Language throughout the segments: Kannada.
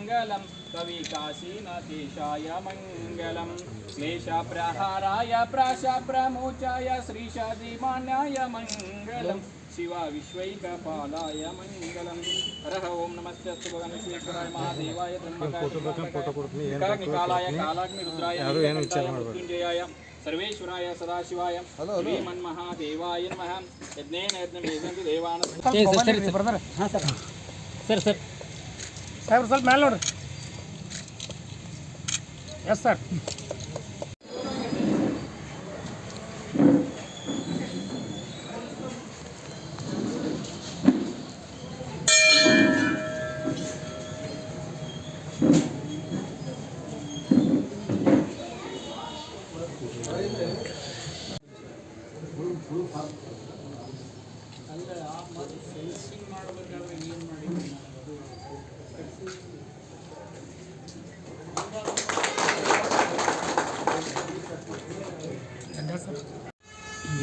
मङ्गलं कविकाशीनाथेशाय मङ्गलं क्लेशप्रहाराय प्राशप्रमोचाय श्रीशादिमान्याय मङ्गलं शिवा विश्वैकपालाय मङ्गलं हरः ओं नमस्ते भगवानेश्वराय महादेवाय त्र्यम्बकाय कालाग्निरुद्राय मृत्युञ्जयाय सर्वेश्वराय सदाशिवाय श्रीमन्महादेवाय नमः यज्ञेन यज्ञमेदन्तु देवानां सर साहब ಸ್ವಲ್ಪ ಮೇಲೆ ನೋಡ್ರಿ ಎಸ್ ಸರ್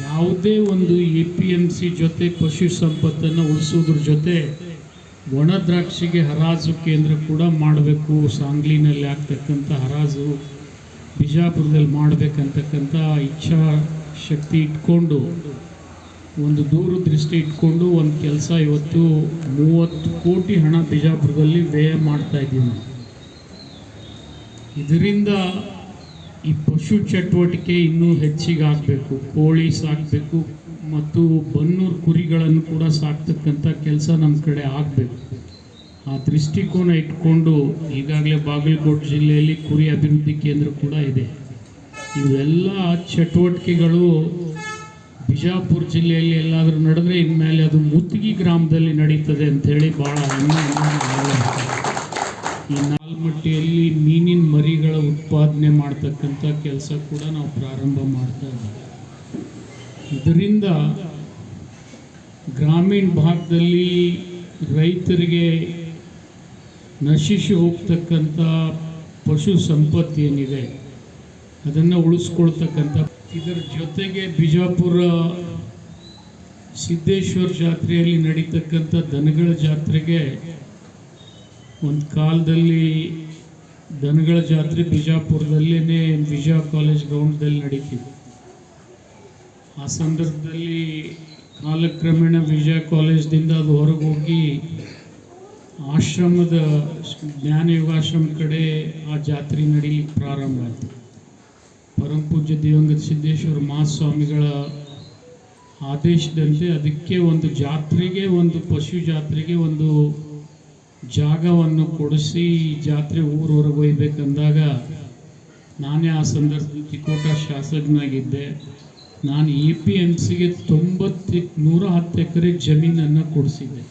ಯಾವುದೇ ಒಂದು APMC ಜೊತೆ ಪಶು ಸಂಪತ್ತನ್ನು ಉಳಿಸೋದ್ರ ಜೊತೆ ಒಣ ದ್ರಾಕ್ಷಿಗೆ ಹರಾಜು ಕೇಂದ್ರ ಕೂಡ ಮಾಡಬೇಕು. ಸಾಂಗ್ಲಿನಲ್ಲಿ ಆಗ್ತಕ್ಕಂಥ ಹರಾಜು ಬಿಜಾಪುರದಲ್ಲಿ ಮಾಡಬೇಕಂತಕ್ಕಂಥ ಇಚ್ಛಾ ಶಕ್ತಿ ಇಟ್ಕೊಂಡು ಒಂದು ದೂರದೃಷ್ಟಿ ಇಟ್ಕೊಂಡು ಒಂದು ಕೆಲಸ ಇವತ್ತು 30 ಕೋಟಿ ಹಣ ಬಿಜಾಪುರದಲ್ಲಿ ವ್ಯಯ ಮಾಡ್ತಾ ಇದ್ದೀವಿ. ಇದರಿಂದ ಈ ಪಶು ಚಟುವಟಿಕೆ ಇನ್ನೂ ಹೆಚ್ಚಿಗೆ ಆಗಬೇಕು. ಕೋಳಿ ಸಾಕಬೇಕು ಮತ್ತು ಬನ್ನೂರು ಕುರಿಗಳನ್ನು ಕೂಡ ಸಾಕ್ತಕ್ಕಂಥ ಕೆಲಸ ನಮ್ಮ ಕಡೆ ಆಗಬೇಕು. ಆ ದೃಷ್ಟಿಕೋನ ಇಟ್ಕೊಂಡು ಈಗಾಗಲೇ ಬಾಗಲಕೋಟೆ ಜಿಲ್ಲೆಯಲ್ಲಿ ಕುರಿ ಅಭಿವೃದ್ಧಿ ಕೇಂದ್ರ ಕೂಡ ಇದೆ. ಇವೆಲ್ಲ ಚಟುವಟಿಕೆಗಳು ಬಿಜಾಪುರ ಜಿಲ್ಲೆಯಲ್ಲಿ ಎಲ್ಲಾದರೂ ನಡೆದ್ರೆ ಇನ್ಮೇಲೆ ಅದು ಮುತ್ತಿಗೆ ಗ್ರಾಮದಲ್ಲಿ ನಡೀತದೆ ಅಂಥೇಳಿ ಭಾಳ ಈ ನಾಲ್ಮಟ್ಟಿಯಲ್ಲಿ ಮೀನಿನ ಮರಿಗಳ ಉತ್ಪಾದನೆ ಮಾಡ್ತಕ್ಕಂಥ ಕೆಲಸ ಕೂಡ ನಾವು ಪ್ರಾರಂಭ ಮಾಡ್ತಾ ಇದ್ದೀವಿ. ಇದರಿಂದ ಗ್ರಾಮೀಣ ಭಾಗದಲ್ಲಿ ರೈತರಿಗೆ ನಶಿಸಿ ಹೋಗ್ತಕ್ಕಂಥ ಪಶು ಸಂಪತ್ತು ಏನಿದೆ ಅದನ್ನು ಉಳಿಸ್ಕೊಳ್ತಕ್ಕಂಥ, ಇದರ ಜೊತೆಗೆ ಬಿಜಾಪುರ ಸಿದ್ದೇಶ್ವರ ಜಾತ್ರೆಯಲ್ಲಿ ನಡೀತಕ್ಕಂಥ ದನಗಳ ಜಾತ್ರೆಗೆ ಒಂದು ಕಾಲದಲ್ಲಿ ದನಗಳ ಜಾತ್ರೆ ಬಿಜಾಪುರದಲ್ಲೇ ವಿಜಯ ಕಾಲೇಜ್ ಗ್ರೌಂಡ್ದಲ್ಲಿ ನಡೀತಿತ್ತು. ಆ ಸಂದರ್ಭದಲ್ಲಿ ಕಾಲಕ್ರಮೇಣ ವಿಜಯ ಕಾಲೇಜ್ದಿಂದ ಅದು ಹೊರಗೆ ಹೋಗಿ ಆಶ್ರಮದ ಜ್ಞಾನಯೋಗಾಶ್ರಮ ಕಡೆ ಆ ಜಾತ್ರೆ ನಡೀಲಿಕ್ಕೆ ಪ್ರಾರಂಭ ಆಯಿತು. ಪರಮಪೂಜ್ಯ ದಿವಂಗತ ಸಿದ್ದೇಶ್ವರ ಮಹಾಸ್ವಾಮಿಗಳ ಆದೇಶದಂತೆ ಅದಕ್ಕೆ ಒಂದು ಜಾತ್ರೆಗೆ, ಒಂದು ಪಶು ಜಾತ್ರೆಗೆ ಒಂದು ಜಾಗವನ್ನು ಕೊಡಿಸಿ ಜಾತ್ರೆ ಊರವರೆಗೆ ಒಯ್ಬೇಕಂದಾಗ ನಾನೇ ಆ ಸಂದರ್ಭದಲ್ಲಿ ತಿಕೋಟ ಶಾಸಕನಾಗಿದ್ದೆ. ನಾನು APMCಗೆ 110 ಎಕರೆ ಜಮೀನನ್ನು ಕೊಡಿಸಿದ್ದೆ.